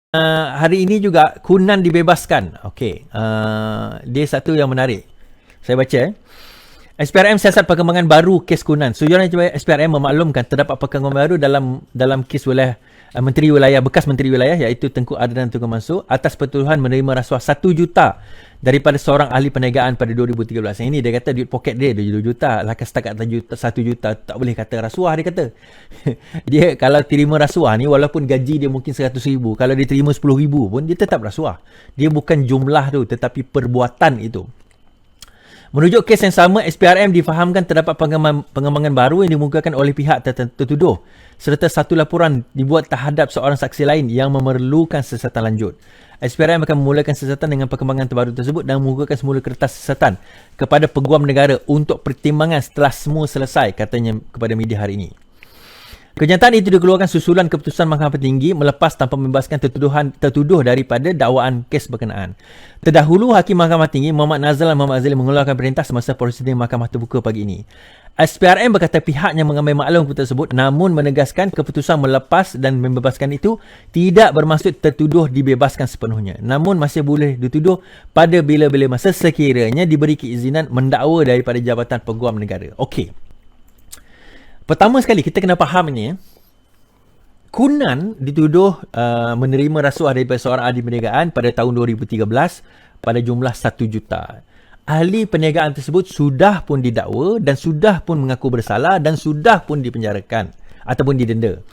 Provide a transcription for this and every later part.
hari ini juga Kunan dibebaskan. Okey, dia satu yang menarik. Saya baca SPRM siasat perkembangan baru kes Kunan. Suruhanjaya SPRM memaklumkan terdapat perkembangan baru dalam kes wilayah Menteri Wilayah, bekas Menteri Wilayah iaitu Tengku Adnan Tengku Mansur atas pertuduhan menerima rasuah 1 juta daripada seorang ahli perniagaan pada 2013. Yang ini dia kata duit poket dia 2 juta. Lah setakat 1 juta tak boleh kata rasuah, dia kata. Dia kalau terima rasuah ni walaupun gaji dia mungkin 100,000, kalau dia terima 10,000 pun dia tetap rasuah. Dia bukan jumlah tu tetapi perbuatan itu. Merujuk kes yang sama, SPRM difahamkan terdapat pengembangan baru yang dimukakan oleh pihak tertuduh serta satu laporan dibuat terhadap seorang saksi lain yang memerlukan siasatan lanjut. SPRM akan memulakan siasatan dengan perkembangan terbaru tersebut dan mengukuhkan semula kertas siasatan kepada Peguam Negara untuk pertimbangan setelah semua selesai, katanya kepada media hari ini. Kenyataan itu dikeluarkan susulan keputusan Mahkamah Tinggi melepas tanpa membebaskan tertuduh daripada dakwaan kes berkenaan. Terdahulu, Hakim Mahkamah Tinggi Muhammad Nazal dan Muhammad Azli mengeluarkan perintah semasa prosiding Mahkamah terbuka pagi ini. SPRM berkata pihaknya mengambil maklum keputusan tersebut namun menegaskan keputusan melepas dan membebaskan itu tidak bermaksud tertuduh dibebaskan sepenuhnya. Namun masih boleh dituduh pada bila-bila masa sekiranya diberi keizinan mendakwa daripada Jabatan Peguam Negara. Okey. Pertama sekali kita kena faham ini. Kunan dituduh menerima rasuah daripada seorang ahli perniagaan pada tahun 2013 pada jumlah 1 juta. Ahli perniagaan tersebut sudah pun didakwa dan sudah pun mengaku bersalah dan sudah pun dipenjarakan ataupun didenda.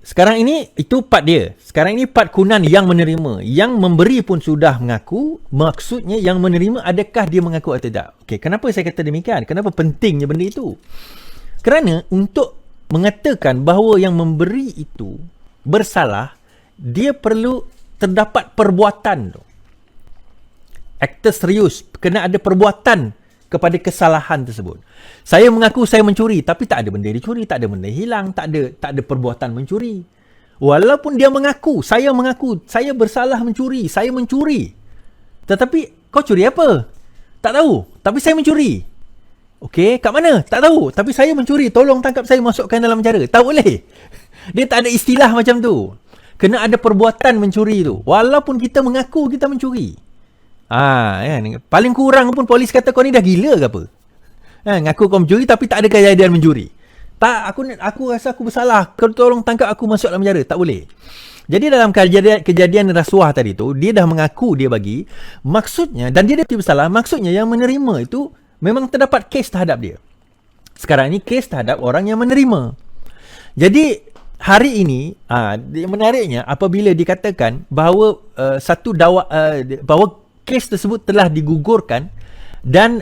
Sekarang ini itu part dia. Sekarang ini part Kunan yang menerima. Yang memberi pun sudah mengaku. Maksudnya yang menerima adakah dia mengaku atau tidak? Okey, kenapa saya kata demikian? Kenapa pentingnya benda itu? Kerana untuk mengatakan bahawa yang memberi itu bersalah, dia perlu terdapat perbuatan tu. Aktor serius, kena ada perbuatan kepada kesalahan tersebut. Saya mengaku saya mencuri, tapi tak ada benda dicuri, tak ada benda hilang, tak ada perbuatan mencuri. Walaupun dia mengaku saya bersalah mencuri, saya mencuri. Tetapi kau curi apa? Tak tahu, tapi saya mencuri. Okey, kat mana? Tak tahu. Tapi saya mencuri. Tolong tangkap saya, masukkan dalam penjara. Tak boleh. Dia tak ada istilah macam tu. Kena ada perbuatan mencuri tu. Walaupun kita mengaku kita mencuri. Kan? Paling kurang pun polis kata kau ni dah gila ke apa? Ngaku kau mencuri tapi tak ada kejadian mencuri. Tak, aku rasa aku bersalah. Kau tolong tangkap aku, masuk dalam penjara. Tak boleh. Jadi dalam kejadian rasuah tadi tu, dia dah mengaku dia bagi. Maksudnya, dan dia bersalah, maksudnya yang menerima itu memang terdapat kes terhadap dia. Sekarang ini kes terhadap orang yang menerima. Jadi hari ini menariknya apabila dikatakan bahawa bahawa kes tersebut telah digugurkan dan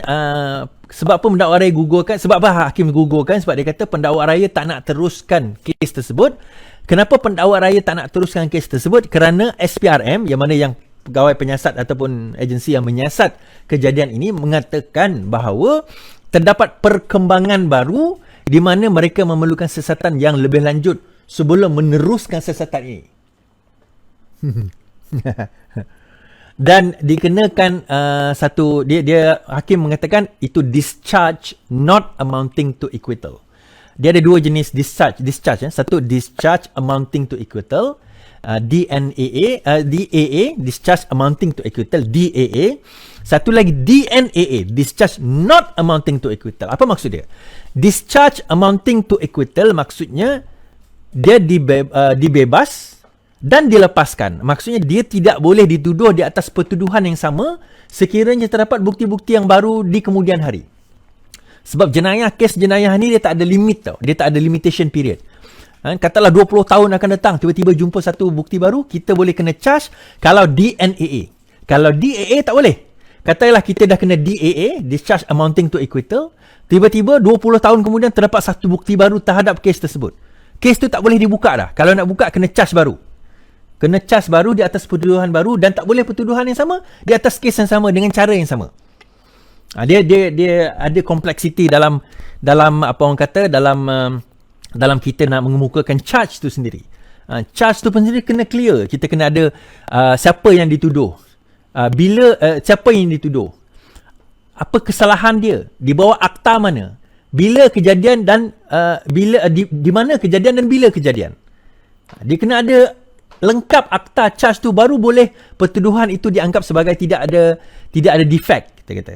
sebab apa pendakwa raya gugurkan? Sebab apa hakim gugurkan? Sebab dia kata pendakwa raya tak nak teruskan kes tersebut. Kenapa pendakwa raya tak nak teruskan kes tersebut? Kerana SPRM yang mana yang pegawai penyiasat ataupun agensi yang menyiasat kejadian ini mengatakan bahawa terdapat perkembangan baru di mana mereka memerlukan siasatan yang lebih lanjut sebelum meneruskan siasatan ini. Dan dikenakan dia hakim mengatakan itu discharge not amounting to acquittal. Dia ada dua jenis discharge ya. Satu discharge amounting to acquittal, DAA, discharge amounting to acquittal, DAA. Satu lagi DNAA, discharge not amounting to acquittal. Apa maksud dia? Discharge amounting to acquittal maksudnya dia dibebas dan dilepaskan. Maksudnya dia tidak boleh dituduh di atas pertuduhan yang sama sekiranya terdapat bukti-bukti yang baru di kemudian hari. Sebab kes jenayah ni dia tak ada limit tau. Dia tak ada limitation period. Katalah 20 tahun akan datang, tiba-tiba jumpa satu bukti baru, kita boleh kena charge kalau DNAA. Kalau DAA tak boleh. Katalah kita dah kena DAA, discharge amounting to acquittal, tiba-tiba 20 tahun kemudian terdapat satu bukti baru terhadap kes tersebut. Kes tu tak boleh dibuka dah. Kalau nak buka, kena charge baru. Kena charge baru di atas pertuduhan baru dan tak boleh pertuduhan yang sama di atas kes yang sama dengan cara yang sama. Dia ada kompleksiti dalam apa orang kata dalam kita nak mengemukakan charge tu sendiri. Charge tu pun sendiri kena clear. Kita kena ada siapa yang dituduh. Siapa yang dituduh. Apa kesalahan dia? Di bawah akta mana? Bila kejadian dan di mana kejadian dan bila kejadian. Dia kena ada lengkap akta charge tu, baru boleh pertuduhan itu dianggap sebagai tidak ada defect, kita kata.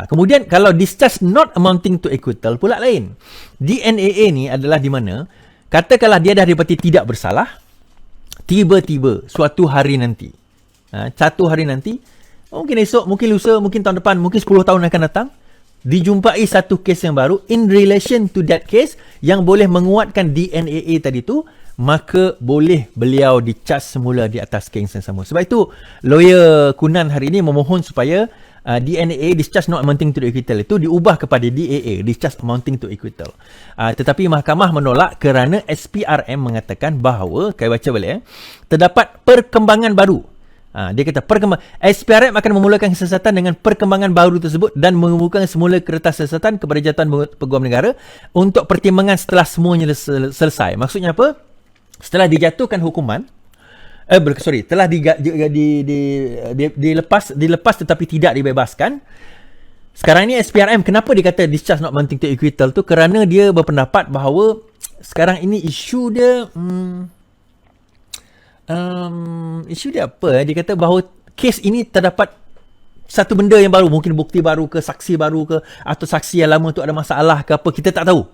Kemudian kalau discharge not amounting to acquittal pula lain. DNAA ni adalah di mana katakanlah dia dah didapati tidak bersalah, tiba-tiba suatu hari nanti, satu hari nanti, mungkin esok, mungkin lusa, mungkin tahun depan, mungkin 10 tahun akan datang, dijumpai satu kes yang baru in relation to that case yang boleh menguatkan DNAA tadi tu, maka boleh beliau di-charge semula di atas kes yang sama. Sebab itu lawyer Kunan hari ini memohon supaya DNAA, discharge not amounting to acquittal, itu diubah kepada DAA, discharge amounting to acquittal. Tetapi mahkamah menolak kerana SPRM mengatakan bahawa, kaya baca balik, terdapat perkembangan baru. Dia kata SPRM akan memulakan siasatan dengan perkembangan baru tersebut dan mengumpulkan semula kertas siasatan kepada Jabatan Peguam Negara untuk pertimbangan setelah semuanya selesai. Maksudnya apa? Setelah dijatuhkan hukuman, telah dilepas tetapi tidak dibebaskan. Sekarang ni SPRM, kenapa dia kata discharge not amounting to acquittal tu? Kerana dia berpendapat bahawa sekarang ini isu dia apa? Dia kata bahawa kes ini terdapat satu benda yang baru, mungkin bukti baru ke, saksi baru ke, atau saksi yang lama tu ada masalah ke apa, kita tak tahu.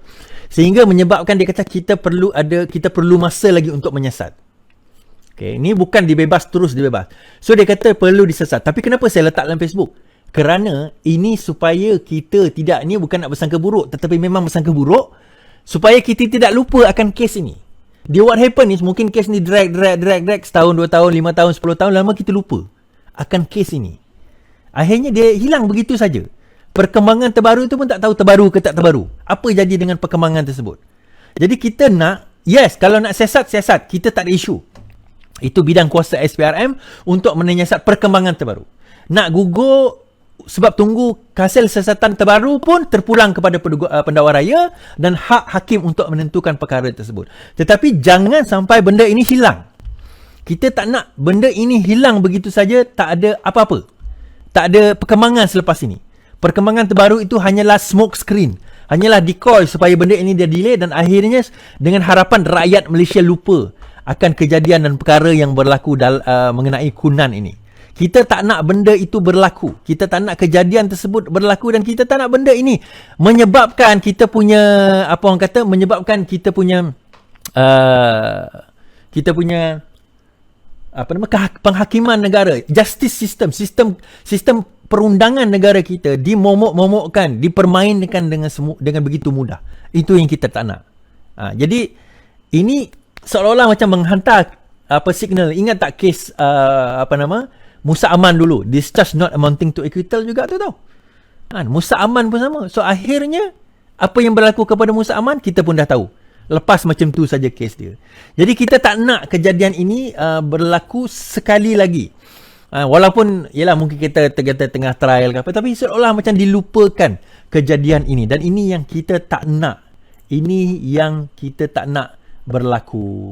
Sehingga menyebabkan dia kata kita perlu masa lagi untuk menyiasat. Okay, ini bukan terus dibebas. So dia kata perlu disesat. Tapi kenapa saya letak dalam Facebook? Kerana ini supaya kita tidak, ni bukan nak bersangka buruk, tetapi memang bersangka buruk supaya kita tidak lupa akan kes ini. Dia what happen is mungkin kes ni drag setahun, 2 tahun, 5 tahun, 10 tahun, lama kita lupa akan kes ini. Akhirnya dia hilang begitu saja. Perkembangan terbaru itu pun tak tahu terbaru ke tak terbaru. Apa jadi dengan perkembangan tersebut? Jadi kita nak, yes, kalau nak siasat, kita tak ada isu. Itu bidang kuasa SPRM untuk menyiasat perkembangan terbaru. Nak gugur sebab tunggu hasil siasatan terbaru pun terpulang kepada pendakwa raya dan hak hakim untuk menentukan perkara tersebut. Tetapi jangan sampai benda ini hilang. Kita tak nak benda ini hilang begitu saja, tak ada apa-apa. Tak ada perkembangan selepas ini. Perkembangan terbaru itu hanyalah smoke screen. Hanyalah decoy supaya benda ini dia delay dan akhirnya dengan harapan rakyat Malaysia lupa akan kejadian dan perkara yang berlaku mengenai Kunan ini. Kita tak nak benda itu berlaku. Kita tak nak kejadian tersebut berlaku dan kita tak nak benda ini menyebabkan kita punya, penghakiman negara, justice sistem perundangan negara kita dimomok-momokkan, dipermainkan dengan begitu mudah. Itu yang kita tak nak. Jadi ini seolah-olah macam menghantar signal. Ingat tak kes Musa Aman dulu, discharge not amounting to acquittal juga tu tau. Musa Aman pun sama. So akhirnya apa yang berlaku kepada Musa Aman kita pun dah tahu. Lepas macam tu saja kes dia. Jadi kita tak nak kejadian ini berlaku sekali lagi. Walaupun yalah mungkin kita tengah trial ke apa, tapi seolah macam dilupakan kejadian ini, dan ini yang kita tak nak. Ini yang kita tak nak berlaku.